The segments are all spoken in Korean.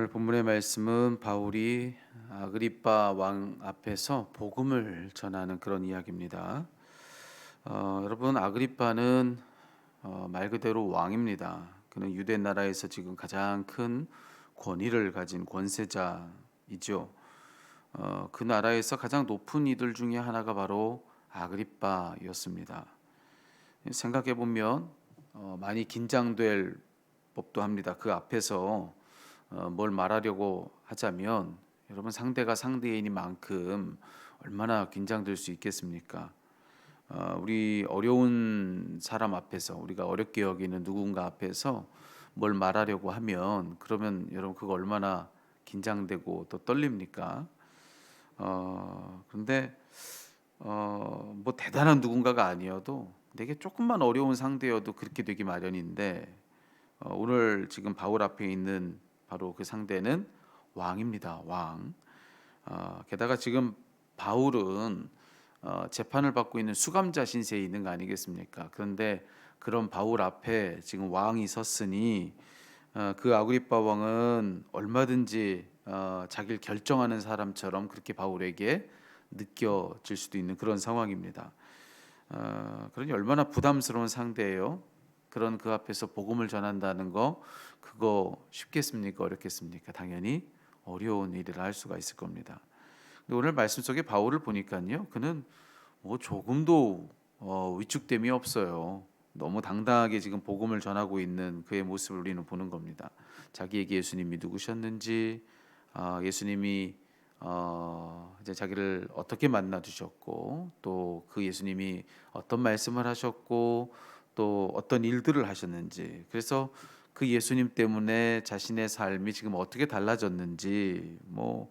오늘 본문의 말씀은 바울이 아그리빠 왕 앞에서 복음을 전하는 그런 이야기입니다. 여러분 아그리빠는 말 그대로 왕입니다. 그는 유대 나라에서 지금 가장 큰 권위를 가진 권세자이죠. 그 나라에서 가장 높은 이들 중에 하나가 바로 아그리빠였습니다. 생각해 보면 많이 긴장될 법도 합니다. 그 앞에서 뭘 말하려고 하자면 여러분 상대가 상대인인 만큼 얼마나 긴장될 수 있겠습니까? 우리 어려운 사람 앞에서 우리가 어렵게 여기는 누군가 앞에서 뭘 말하려고 하면 그러면 여러분 그거 얼마나 긴장되고 또 떨립니까? 그런데 뭐 대단한 누군가가 아니어도 되게 조금만 어려운 상대여도 그렇게 되기 마련인데 오늘 지금 바울 앞에 있는 바로 그 상대는 왕입니다. 왕. 게다가 지금 바울은 재판을 받고 있는 수감자 신세에 있는 거 아니겠습니까? 그런데 그런 바울 앞에 지금 왕이 섰으니 그 아그리빠 왕은 얼마든지 자기를 결정하는 사람처럼 그렇게 바울에게 느껴질 수도 있는 그런 상황입니다. 그러니 얼마나 부담스러운 상대예요. 그런 그 앞에서 복음을 전한다는 거 그거 쉽겠습니까? 어렵겠습니까? 당연히 어려운 일이라 할 수가 있을 겁니다. 근데 오늘 말씀 속에 바울을 보니까요, 그는 뭐 조금도 위축됨이 없어요. 너무 당당하게 지금 복음을 전하고 있는 그의 모습을 우리는 보는 겁니다. 자기에게 예수님이 누구셨는지, 예수님이 이제 자기를 어떻게 만나 주셨고, 또 그 예수님이 어떤 말씀을 하셨고, 또 어떤 일들을 하셨는지, 그래서 그 예수님 때문에 자신의 삶이 지금 어떻게 달라졌는지, 뭐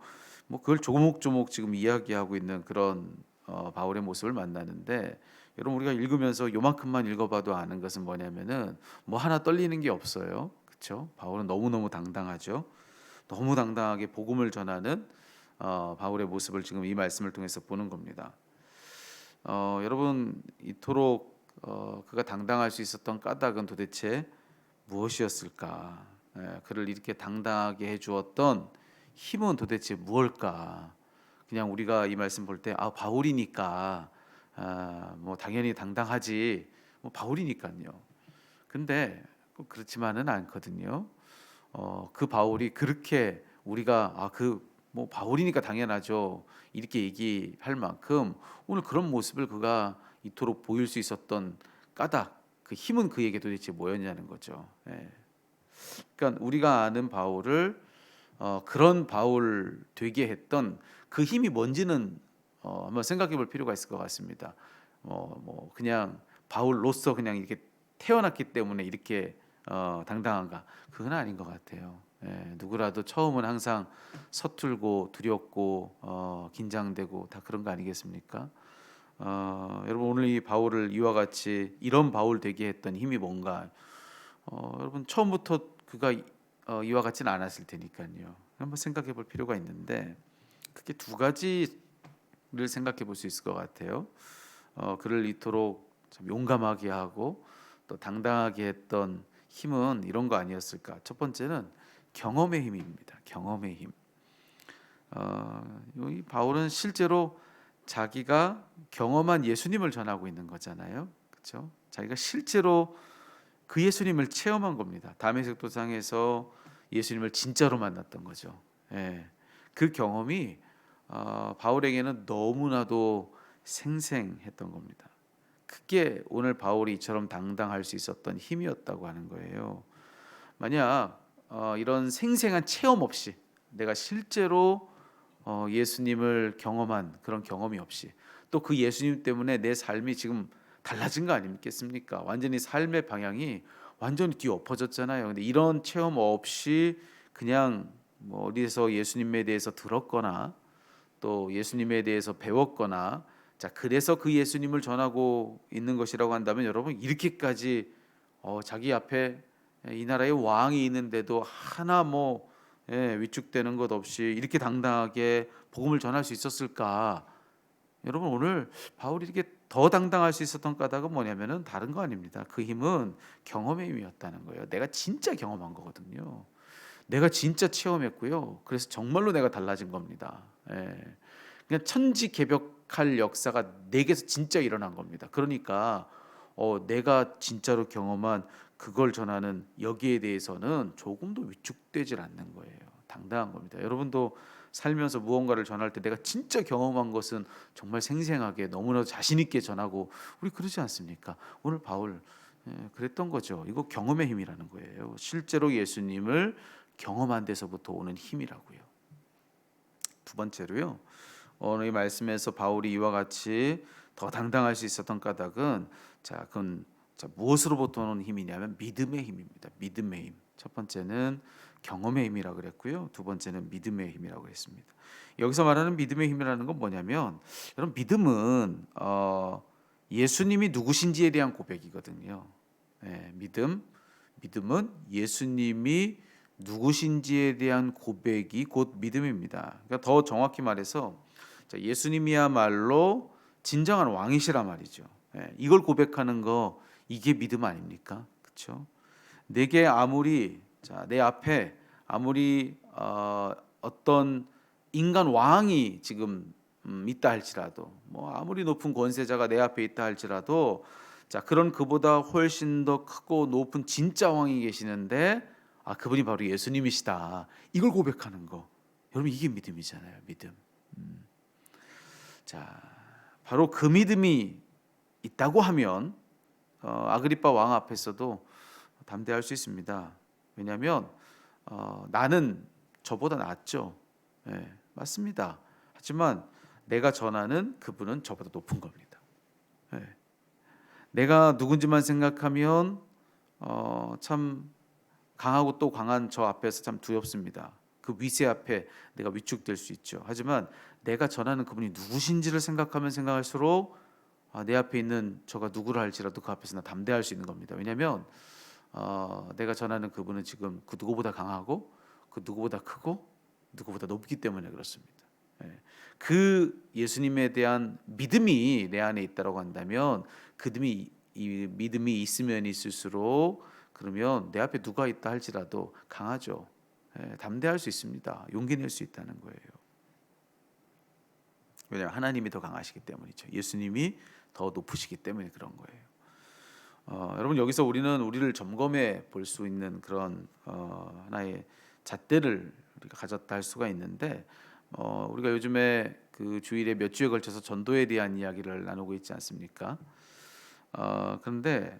그걸 조목조목 지금 이야기하고 있는 그런 바울의 모습을 만나는데, 여러분 우리가 읽으면서 요만큼만 읽어봐도 아는 것은 뭐냐면은 뭐 하나 떨리는 게 없어요. 그렇죠? 바울은 너무너무 당당하죠. 너무 당당하게 복음을 전하는 바울의 모습을 지금 이 말씀을 통해서 보는 겁니다. 여러분 이토록 그가 당당할 수 있었던 까닭은 도대체 무엇이었을까? 그를 이렇게 당당하게 해주었던 힘은 도대체 무엇일까? 그냥 우리가 이 말씀 볼 때 바울이니까 뭐 당연히 당당하지 뭐 바울이니까요. 근데 꼭 그렇지만은 않거든요. 그 바울이 그렇게 우리가 그 뭐 바울이니까 당연하죠 이렇게 얘기할 만큼 오늘 그런 모습을 그가 이토록 보일 수 있었던 까닭 그 힘은 그에게 도대체 뭐였냐는 거죠. 예. 그러니까 우리가 아는 바울을 그런 바울 되게 했던 그 힘이 뭔지는 한번 생각해 볼 필요가 있을 것 같습니다. 뭐 그냥 바울로서 그냥 이렇게 태어났기 때문에 이렇게 당당한가? 그건 아닌 것 같아요. 예, 누구라도 처음은 항상 서툴고 두렵고 긴장되고 다 그런 거 아니겠습니까? 여러분 오늘 이 바울을 이와 같이 이런 바울 되게 했던 힘이 뭔가 여러분 처음부터 그가 이와 같지는 않았을 테니까요. 한번 생각해 볼 필요가 있는데 크게 두 가지를 생각해 볼 수 있을 것 같아요. 그를 이토록 참 용감하게 하고 또 당당하게 했던 힘은 이런 거 아니었을까? 첫 번째는 경험의 힘입니다. 경험의 힘. 이 바울은 실제로 자기가 경험한 예수님을 전하고 있는 거잖아요. 그렇죠? 자기가 실제로 그 예수님을 체험한 겁니다. 다메섹 도상에서 예수님을 진짜로 만났던 거죠. 예. 그 경험이 바울에게는 너무나도 생생했던 겁니다. 그게 오늘 바울이 이처럼 당당할 수 있었던 힘이었다고 하는 거예요. 만약 이런 생생한 체험 없이 내가 실제로 예수님을 경험한 그런 경험이 없이 또 그 예수님 때문에 내 삶이 지금 달라진 거 아니겠습니까? 완전히 삶의 방향이 완전히 뒤엎어졌잖아요. 근데 이런 체험 없이 그냥 뭐 어디서 예수님에 대해서 들었거나 또 예수님에 대해서 배웠거나 자 그래서 그 예수님을 전하고 있는 것이라고 한다면 여러분 이렇게까지 자기 앞에 이 나라의 왕이 있는데도 하나 위축되는 것 없이 이렇게 당당하게 복음을 전할 수 있었을까? 여러분 오늘 바울이 이렇게 더 당당할 수 있었던 까닭은 뭐냐면은 다른 거 아닙니다. 그 힘은 경험의 힘이었다는 거예요. 내가 진짜 경험한 거거든요. 내가 진짜 체험했고요. 그래서 정말로 내가 달라진 겁니다. 예. 그냥 천지개벽할 역사가 내게서 진짜 일어난 겁니다. 그러니까 내가 진짜로 경험한 그걸 전하는 여기에 대해서는 조금도 위축되질 않는 거예요. 당당한 겁니다. 여러분도 살면서 무언가를 전할 때 내가 진짜 경험한 것은 정말 생생하게 너무나 자신 있게 전하고 우리 그러지 않습니까? 오늘 바울 그랬던 거죠. 이거 경험의 힘이라는 거예요. 실제로 예수님을 경험한 데서부터 오는 힘이라고요. 두 번째로요. 오늘 이 말씀에서 바울이 이와 같이 더 당당할 수 있었던 까닭은 그건 무엇으로부터 오는 힘이냐면 믿음의 힘입니다. 믿음의 힘. 첫 번째는 경험의 힘이라고 그랬고요. 두 번째는 믿음의 힘이라고 그랬습니다. 여기서 말하는 믿음의 힘이라는 건 뭐냐면 여러분 믿음은 예수님이 누구신지에 대한 고백이거든요. 믿음은 예수님이 누구신지에 대한 고백이 곧 믿음입니다. 그러니까 더 정확히 말해서 예수님이야말로 진정한 왕이시란 말이죠. 이걸 고백하는 거 이게 믿음 아닙니까? 그렇죠? 내게 아무리 내 앞에 아무리 어떤 인간 왕이 지금 있다 할지라도 뭐 아무리 높은 권세자가 내 앞에 있다 할지라도 그런 그보다 훨씬 더 크고 높은 진짜 왕이 계시는데 그분이 바로 예수님이시다. 이걸 고백하는 거. 여러분 이게 믿음이잖아요. 믿음. 바로 그 믿음이 있다고 하면 아그리빠 왕 앞에서도 담대할 수 있습니다. 왜냐하면 나는 저보다 낫죠. 맞습니다. 하지만 내가 전하는 그분은 저보다 높은 겁니다. 내가 누군지만 생각하면 참 강하고 또 강한 저 앞에서 참 두렵습니다. 그 위세 앞에 내가 위축될 수 있죠. 하지만 내가 전하는 그분이 누구신지를 생각하면 생각할수록 내 앞에 있는 저가 누구를 할지라도 그 앞에서 나 담대할 수 있는 겁니다. 왜냐하면 내가 전하는 그분은 지금 그 누구보다 강하고 그 누구보다 크고 누구보다 높기 때문에 그렇습니다. 그 예수님에 대한 믿음이 내 안에 있다고 한다면 이 믿음이 있으면 있을수록 그러면 내 앞에 누가 있다 할지라도 강하죠. 담대할 수 있습니다. 용기 낼 수 있다는 거예요. 왜냐하면 하나님이 더 강하시기 때문이죠. 예수님이 더 높으시기 때문에 그런 거예요. 여러분 여기서 우리는 우리를 점검해 볼 수 있는 그런 하나의 잣대를 우리가 가졌다 할 수가 있는데 우리가 요즘에 그 주일에 몇 주에 걸쳐서 전도에 대한 이야기를 나누고 있지 않습니까? 그런데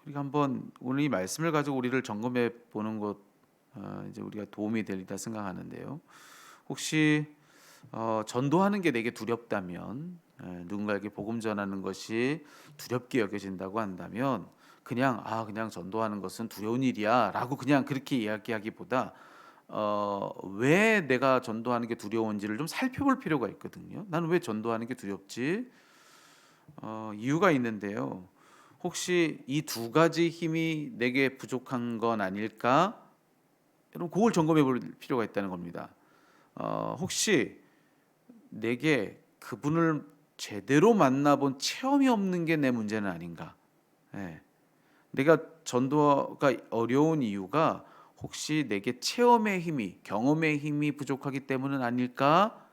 우리가 한번 오늘 이 말씀을 가지고 우리를 점검해 보는 것 이제 우리가 도움이 되리라 생각하는데요. 혹시 전도하는 게 내게 두렵다면 누군가에게 복음 전하는 것이 두렵게 여겨진다고 한다면 그냥 전도하는 것은 두려운 일이야라고 그냥 그렇게 이야기하기보다 왜 내가 전도하는 게 두려운지를 좀 살펴볼 필요가 있거든요. 나는 왜 전도하는 게 두렵지? 이유가 있는데요. 혹시 이 두 가지 힘이 내게 부족한 건 아닐까? 여러분 그걸 점검해 볼 필요가 있다는 겁니다. 혹시 내게 그분을 제대로 만나본 체험이 없는 게 내 문제는 아닌가? 내가 전도가 어려운 이유가 혹시 내게 체험의 힘이, 경험의 힘이 부족하기 때문은 아닐까?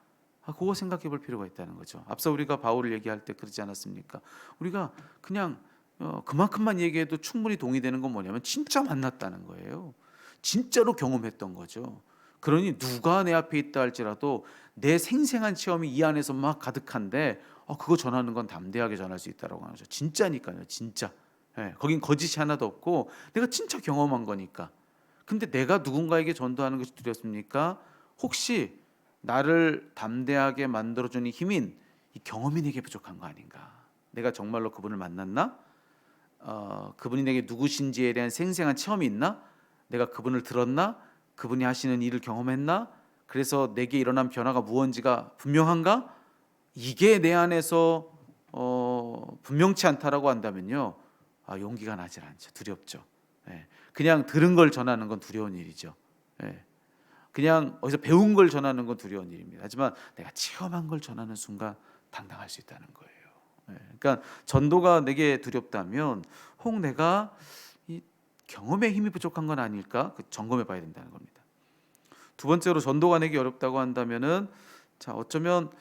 그거 생각해 볼 필요가 있다는 거죠. 앞서 우리가 바울을 얘기할 때 그러지 않았습니까? 우리가 그냥 그만큼만 얘기해도 충분히 동의되는 건 뭐냐면 진짜 만났다는 거예요. 진짜로 경험했던 거죠. 그러니 누가 내 앞에 있다 할지라도 내 생생한 체험이 이 안에서 막 가득한데 그거 전하는 건 담대하게 전할 수 있다라고 하는 거죠. 진짜니까요. 진짜. 거긴 거짓이 하나도 없고 내가 진짜 경험한 거니까. 근데 내가 누군가에게 전도하는 것이 두렵습니까? 혹시 나를 담대하게 만들어주는 힘인 이 경험이 내게 부족한 거 아닌가? 내가 정말로 그분을 만났나? 그분이 내게 누구신지에 대한 생생한 체험이 있나? 내가 그분을 들었나? 그분이 하시는 일을 경험했나? 그래서 내게 일어난 변화가 무언지가 분명한가? 이게 내 안에서 분명치 않다라고 한다면요, 용기가 나질 않죠. 두렵죠. 그냥 들은 걸 전하는 건 두려운 일이죠. 그냥 어디서 배운 걸 전하는 건 두려운 일입니다. 하지만 내가 체험한 걸 전하는 순간 당당할 수 있다는 거예요. 그러니까 전도가 내게 두렵다면 혹 내가 이 경험의 힘이 부족한 건 아닐까? 점검해 봐야 된다는 겁니다. 두 번째로 전도가 내기 어렵다고 한다면은 자 어쩌면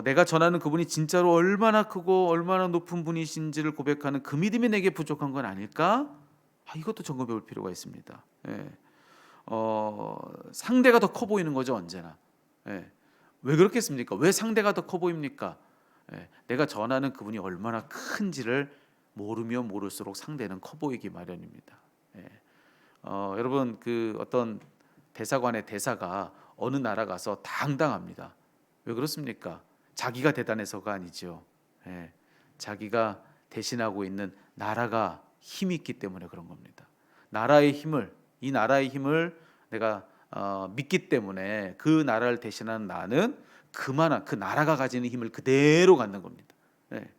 내가 전하는 그분이 진짜로 얼마나 크고 얼마나 높은 분이신지를 고백하는 그 믿음이 내게 부족한 건 아닐까? 이것도 점검해 볼 필요가 있습니다. 예. 상대가 더 커 보이는 거죠 언제나. 예. 왜 그렇겠습니까? 왜 상대가 더 커 보입니까? 예. 내가 전하는 그분이 얼마나 큰지를 모르면 모를수록 상대는 커 보이기 마련입니다. 예. 여러분 그 어떤 대사관의 대사가 어느 나라 가서 당당합니다. 왜 그렇습니까? 자기가 대단해서가 아니죠. 예. 자기가 대신하고 있는 나라가 힘이 있기 때문에 그런 겁니다. 이 나라의 힘을 내가 믿기 때문에 그 나라를 대신하는 나는 그만한 그 나라가 가지는 힘을 그대로 갖는 겁니다. 예.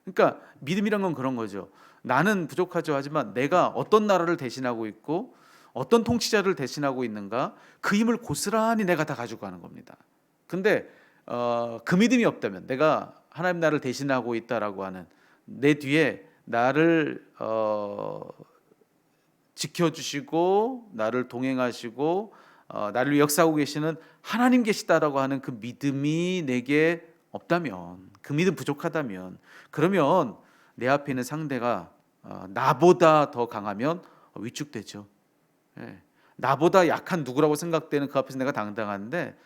그러니까 믿음이란 건 그런 거죠. 나는 부족하죠. 하지만 내가 어떤 나라를 대신하고 있고 어떤 통치자를 대신하고 있는가 그 힘을 고스란히 내가 다 가지고 가는 겁니다. 근데 그 믿음이 없다면 내가 하나님 나라를 대신하고 있다라고 하는 내 뒤에 나를 지켜주시고 나를 동행하시고 나를 역사하고 계시는 하나님 계시다라고 하는 그 믿음이 내게 없다면 그 믿음 부족하다면 그러면 내 앞에 있는 상대가 나보다 더 강하면 위축되죠. 예. 나보다 약한 누구라고 생각되는 그 앞에서 내가 당당한데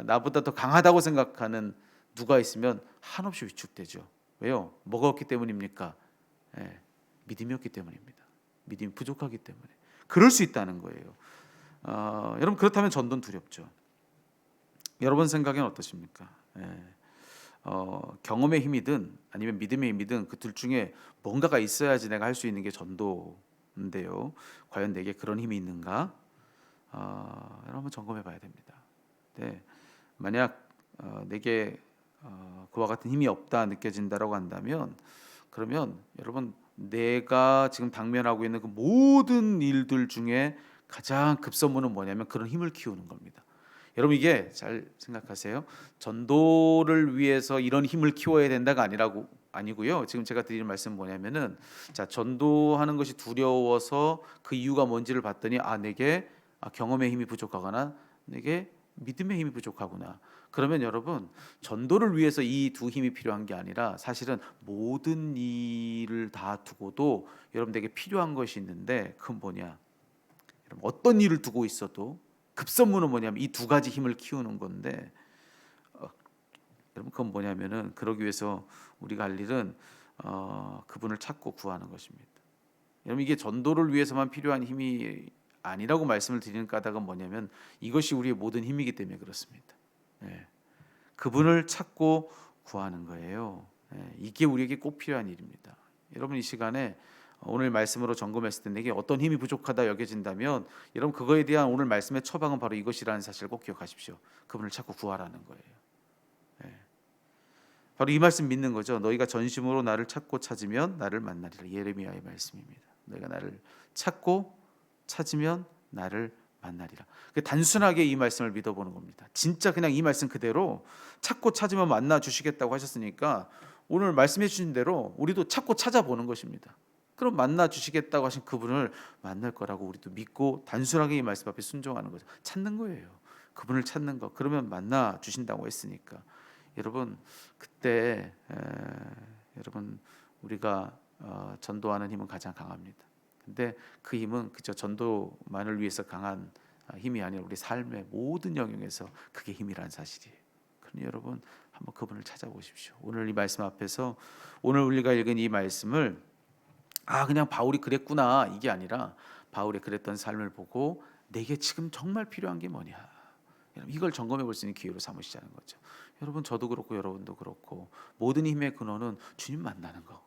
나보다 더 강하다고 생각하는 누가 있으면 한없이 위축되죠. 왜요? 뭐가 없기 때문입니까? 예. 믿음이 없기 때문입니다. 믿음이 부족하기 때문에 그럴 수 있다는 거예요. 여러분 그렇다면 전도는 두렵죠. 여러분 생각엔 어떠십니까? 예. 경험의 힘이든 아니면 믿음의 힘이든 그 둘 중에 뭔가가 있어야지 내가 할 수 있는 게 전도인데요. 과연 내게 그런 힘이 있는가? 여러분 점검해 봐야 됩니다. 네. 만약 내게 그와 같은 힘이 없다 느껴진다라고 한다면 그러면 여러분 내가 지금 당면하고 있는 그 모든 일들 중에 가장 급선무는 뭐냐면 그런 힘을 키우는 겁니다. 여러분 이게 잘 생각하세요. 전도를 위해서 이런 힘을 키워야 된다가 아니고요. 지금 제가 드리는 말씀은 뭐냐면은 자 전도하는 것이 두려워서 그 이유가 뭔지를 봤더니 내게 경험의 힘이 부족하거나 내게 믿음의 힘이 부족하구나. 그러면 여러분 전도를 위해서 이 두 힘이 필요한 게 아니라 사실은 모든 일을 다 두고도 여러분에게 필요한 것이 있는데 그건 뭐냐? 여러분 어떤 일을 두고 있어도 급선무는 뭐냐면 이 두 가지 힘을 키우는 건데 여러분 그건 뭐냐면은 그러기 위해서 우리가 할 일은 그분을 찾고 구하는 것입니다. 여러분 이게 전도를 위해서만 필요한 힘이 아니라고 말씀을 드리는 까닭은 뭐냐면 이것이 우리의 모든 힘이기 때문에 그렇습니다. 예. 그분을 찾고 구하는 거예요. 예. 이게 우리에게 꼭 필요한 일입니다. 여러분 이 시간에 오늘 말씀으로 점검했을 때 내게 어떤 힘이 부족하다 여겨진다면 여러분 그거에 대한 오늘 말씀의 처방은 바로 이것이라는 사실을 꼭 기억하십시오. 그분을 찾고 구하라는 거예요. 예. 바로 이 말씀 믿는 거죠. 너희가 전심으로 나를 찾고 찾으면 나를 만나리라. 예레미야의 말씀입니다. 너희가 나를 찾고 찾으면 나를 만나리라. 단순하게 이 말씀을 믿어보는 겁니다. 진짜 그냥 이 말씀 그대로 찾고 찾으면 만나 주시겠다고 하셨으니까 오늘 말씀해 주신 대로 우리도 찾고 찾아보는 것입니다. 그럼 만나 주시겠다고 하신 그분을 만날 거라고 우리도 믿고 단순하게 이 말씀 앞에 순종하는 거죠. 찾는 거예요. 그분을 찾는 거. 그러면 만나 주신다고 했으니까. 여러분 그때 여러분 우리가 전도하는 힘은 가장 강합니다. 근데 그 힘은 그저 전도만을 위해서 강한 힘이 아니라 우리 삶의 모든 영역에서 그게 힘이라는 사실이에요. 그러니 여러분 한번 그분을 찾아보십시오. 오늘 이 말씀 앞에서 오늘 우리가 읽은 이 말씀을 그냥 바울이 그랬구나 이게 아니라 바울이 그랬던 삶을 보고 내게 지금 정말 필요한 게 뭐냐 여러분 이걸 점검해 볼 수 있는 기회로 삼으시자는 거죠. 여러분 저도 그렇고 여러분도 그렇고 모든 힘의 근원은 주님 만나는 거.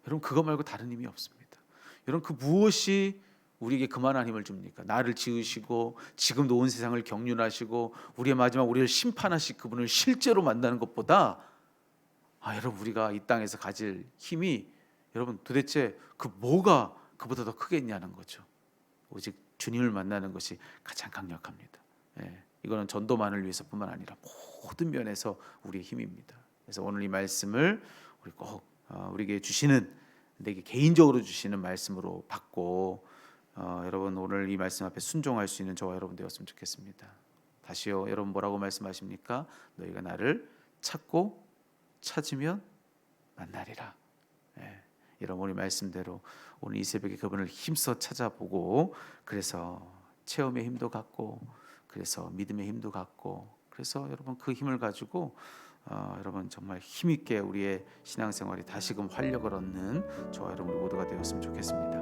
여러분 그거 말고 다른 힘이 없습니다. 여러분 그 무엇이 우리에게 그만한 힘을 줍니까? 나를 지으시고 지금 놓은 세상을 경륜하시고 우리의 마지막 우리를 심판하실 그분을 실제로 만나는 것보다 여러분 우리가 이 땅에서 가질 힘이 여러분 도대체 그 뭐가 그보다 더 크겠냐는 거죠. 오직 주님을 만나는 것이 가장 강력합니다. 이거는 전도만을 위해서뿐만 아니라 모든 면에서 우리의 힘입니다. 그래서 오늘 이 말씀을 우리 꼭 우리에게 주시는 내게 개인적으로 주시는 말씀으로 받고 여러분 오늘 이 말씀 앞에 순종할 수 있는 저와 여러분 되었으면 좋겠습니다. 다시요. 여러분 뭐라고 말씀하십니까? 너희가 나를 찾고 찾으면 만나리라. 예, 여러분 우리 말씀대로 오늘 이 새벽에 그분을 힘써 찾아보고 그래서 체험의 힘도 갖고 그래서 믿음의 힘도 갖고 그래서 여러분 그 힘을 가지고 여러분 정말 힘있게 우리의 신앙생활이 다시금 활력을 얻는 저와 여러분 모두가 되었으면 좋겠습니다.